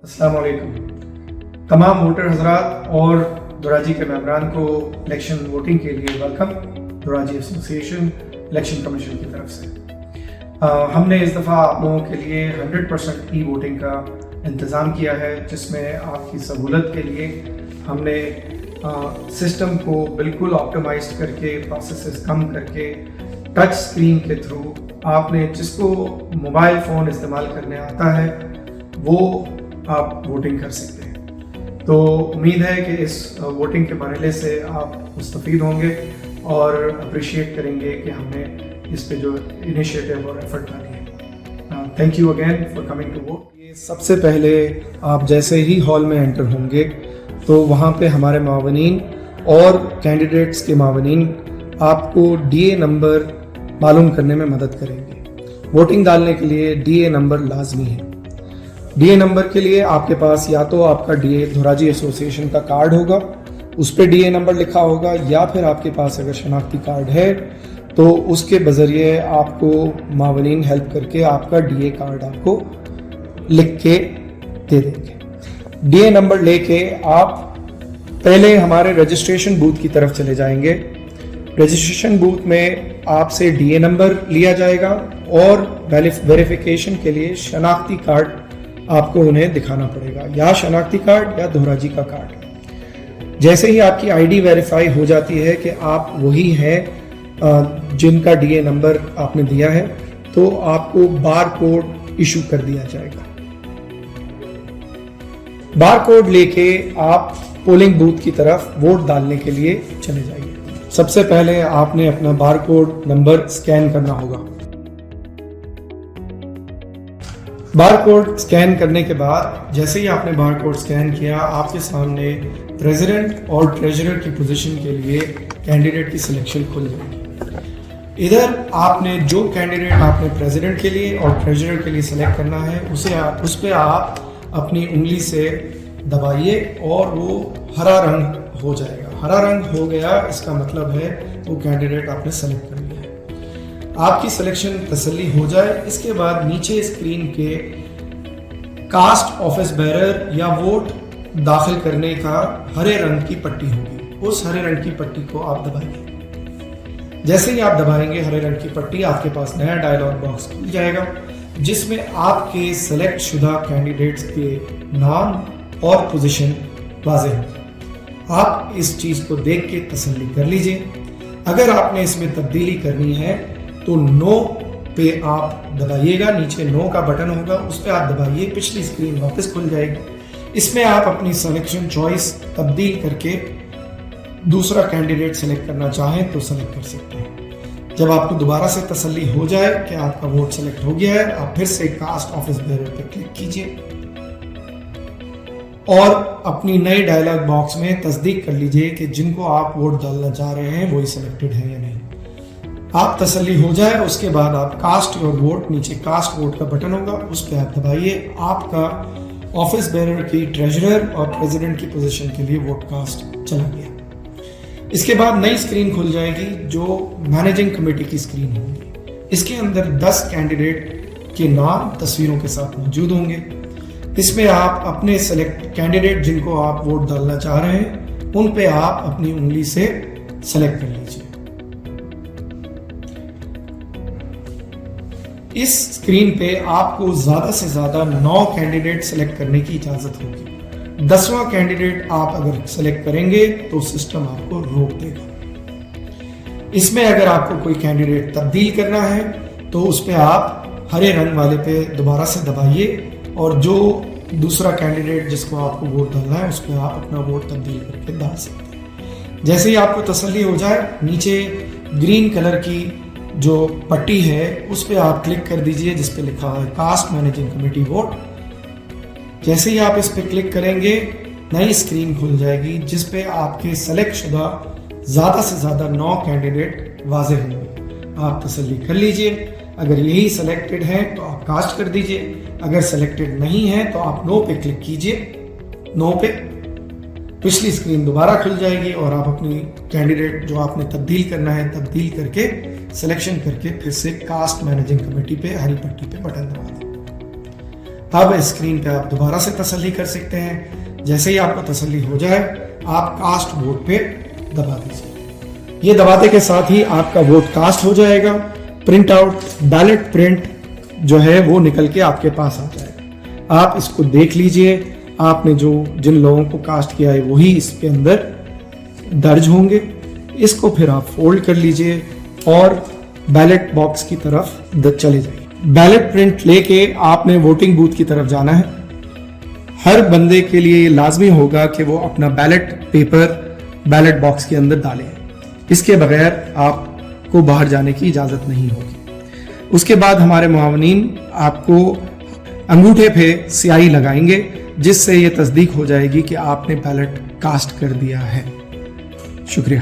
अस्सलाम वालेकुम। तमाम वोटर हजरात और दुराजी के मेंबरान को इलेक्शन वोटिंग के लिए welcome. Duraji association election commission की तरफ से हमने इस दफ़ा आप लोगों के लिए 100% ई वोटिंग का इंतज़ाम किया है, जिसमें आपकी सहूलत के लिए हमने सिस्टम को बिल्कुल ऑप्टिमाइज करके, प्रोसेसेस कम करके, टच स्क्रीन के थ्रू आपने जिसको मोबाइल फ़ोन इस्तेमाल करने आता है वो आप वोटिंग कर सकते हैं। तो उम्मीद है कि इस वोटिंग के मरहले से आप मुस्तफ़ीद होंगे और अप्रिशिएट करेंगे कि हमने इस पे जो इनिशिएटिव और एफर्ट डाली है। Thank you again for coming to vote. सबसे पहले आप जैसे ही हॉल में एंटर होंगे तो वहाँ पे हमारे मावनीन और कैंडिडेट्स के मावनीन आपको डीए नंबर मालूम करने में मदद करेंगे। वोटिंग डालने के लिए डीए नंबर लाजमी है। डीए नंबर के लिए आपके पास या तो आपका डीए दुराजी एसोसिएशन का कार्ड होगा, उस पर डीए नंबर लिखा होगा, या फिर आपके पास अगर शनाख्ती कार्ड है तो उसके बजरिए आपको मावनीन हेल्प करके आपका डीए कार्ड आपको लिख के दे देंगे। डीए नंबर लेके आप पहले हमारे रजिस्ट्रेशन बूथ की तरफ चले जाएंगे। रजिस्ट्रेशन बूथ में आपसे डीए नंबर लिया जाएगा और वेरिफिकेशन के लिए शनाख्ती कार्ड आपको उन्हें दिखाना पड़ेगा, या शनाख्ती कार्ड या दुराजी का कार्ड। जैसे ही आपकी आईडी वेरीफाई हो जाती है कि आप वही हैं जिनका डीए नंबर आपने दिया है, तो आपको बार कोड इशू कर दिया जाएगा। बार कोड लेके आप पोलिंग बूथ की तरफ वोट डालने के लिए चले जाइए। सबसे पहले आपने अपना बार कोड नंबर स्कैन करना होगा। बार कोड स्कैन करने के बाद जैसे ही आपने बार कोड स्कैन किया, आपके सामने प्रेसिडेंट और ट्रेजरर की पोजीशन के लिए कैंडिडेट की सिलेक्शन खुल जाएगी। इधर आपने जो कैंडिडेट आपने प्रेसिडेंट के लिए और ट्रेजरर के लिए सिलेक्ट करना है उस पर आप अपनी उंगली से दबाइए और वो हरा रंग हो जाएगा। हरा रंग हो गया, इसका मतलब है वो कैंडिडेट आपने सेलेक्ट कर लिया है। आपकी सिलेक्शन तसल्ली हो जाए, इसके बाद नीचे स्क्रीन के कास्ट ऑफिस बेरर या वोट दाखिल करने का हरे रंग की पट्टी होगी, उस हरे रंग की पट्टी को आप दबाइए। जैसे ही आप दबाएंगे हरे रंग की पट्टी, आपके पास नया डायलॉग बॉक्स खुल जाएगा जिसमें आपके सेलेक्ट शुदा कैंडिडेट्स के नाम और पोजीशन वाज़ेह होगी। आप इस चीज़ को देख के तसल्ली कर लीजिए। अगर आपने इसमें तब्दीली करनी है तो नो पे आप दबाइएगा, नीचे नो का बटन होगा, उस पर आप दबाइए, पिछली स्क्रीन वापस खुल जाएगी। इसमें आप अपनी सिलेक्शन चॉइस तब्दील करके दूसरा कैंडिडेट सेलेक्ट करना चाहें तो सेलेक्ट कर सकते हैं। जब आपको दोबारा से तसल्ली हो जाए कि आपका वोट सेलेक्ट हो गया है, आप फिर से कास्ट ऑफिस बेरर पर क्लिक कीजिए और अपनी नई डायलॉग बॉक्स में तस्दीक कर लीजिए कि जिनको आप वोट डालना चाह रहे हैं वही सिलेक्टेड है या नहीं। आप तसल्ली हो जाए, उसके बाद आप कास्ट योर वोट, नीचे कास्ट वोट का बटन होगा, उस पर आप दबाइए। आपका ऑफिस बेरर की, ट्रेजरर और प्रेसिडेंट की पोजीशन के लिए वोट कास्ट चला गया। इसके बाद नई स्क्रीन खुल जाएगी जो मैनेजिंग कमेटी की स्क्रीन होगी। इसके अंदर 10 कैंडिडेट के नाम तस्वीरों के साथ मौजूद होंगे। इसमें आप अपने सेलेक्ट कैंडिडेट जिनको आप वोट डालना चाह रहे हैं उन पे आप अपनी उंगली से सेलेक्ट कर लीजिए। इस स्क्रीन पे आपको ज्यादा से ज्यादा 9 कैंडिडेट सेलेक्ट करने की इजाजत होगी। 10वां कैंडिडेट आप अगर सेलेक्ट करेंगे तो सिस्टम आपको रोक देगा। इसमें अगर आपको कोई कैंडिडेट तब्दील करना है तो उस पर आप हरे रंग वाले पे दोबारा से दबाइए और जो दूसरा कैंडिडेट जिसको आपको वोट डालना है उस पर आप अपना वोट तब्दील करके डाल सकते हैं। जैसे ही आपको तसल्ली हो जाए, नीचे ग्रीन कलर की जो पट्टी है उस पर आप क्लिक कर दीजिए जिस पे लिखा है कास्ट मैनेजिंग कमेटी वोट। जैसे ही आप इस पे क्लिक करेंगे नई स्क्रीन खुल जाएगी जिस पे आपके सेलेक्ट शुदा ज़्यादा से ज़्यादा 9 कैंडिडेट वाज़ेह होंगे। आप तसल्ली कर लीजिए, अगर यही सेलेक्टेड है तो आप कास्ट कर दीजिए, अगर सेलेक्टेड नहीं है तो आप नो पे क्लिक कीजिए। नो पे पिछली स्क्रीन दोबारा खुल जाएगी और आप अपनी कैंडिडेट जो आपने तब्दील करना है तब्दील करके सिलेक्शन करके फिर से कास्ट मैनेजिंग कमेटी पे हरी पट्टी पे बटन दबा दें। اب اسکرین پہ آپ دوبارہ سے تسلی کر سکتے ہیں. جیسے ہی آپ کو تسلی ہو جائے آپ کاسٹ ووٹ پہ دبا دیجیے. یہ دباتے کے ساتھ ہی آپ کا ووٹ کاسٹ ہو جائے گا. پرنٹ آؤٹ بیلٹ پرنٹ جو ہے وہ نکل کے آپ کے پاس آ جائے گا. آپ اس کو دیکھ لیجئے. آپ نے جن لوگوں کو کاسٹ کیا ہے وہی اس کے اندر درج ہوں گے. اس کو پھر آپ فولڈ کر لیجئے اور بیلٹ باکس کی طرف چلے جائیے. بیلٹ پرنٹ لے کے آپ نے ووٹنگ بوتھ کی طرف جانا ہے. ہر بندے کے لیے یہ لازمی ہوگا کہ وہ اپنا بیلٹ پیپر بیلٹ باکس کے اندر ڈالے. اس کے بغیر آپ کو باہر جانے کی اجازت نہیں ہوگی. اس کے بعد ہمارے معاونین آپ کو انگوٹھے پہ سیاہی لگائیں گے جس سے یہ تصدیق ہو جائے گی کہ آپ نے بیلٹ کاسٹ کر دیا ہے. شکریہ.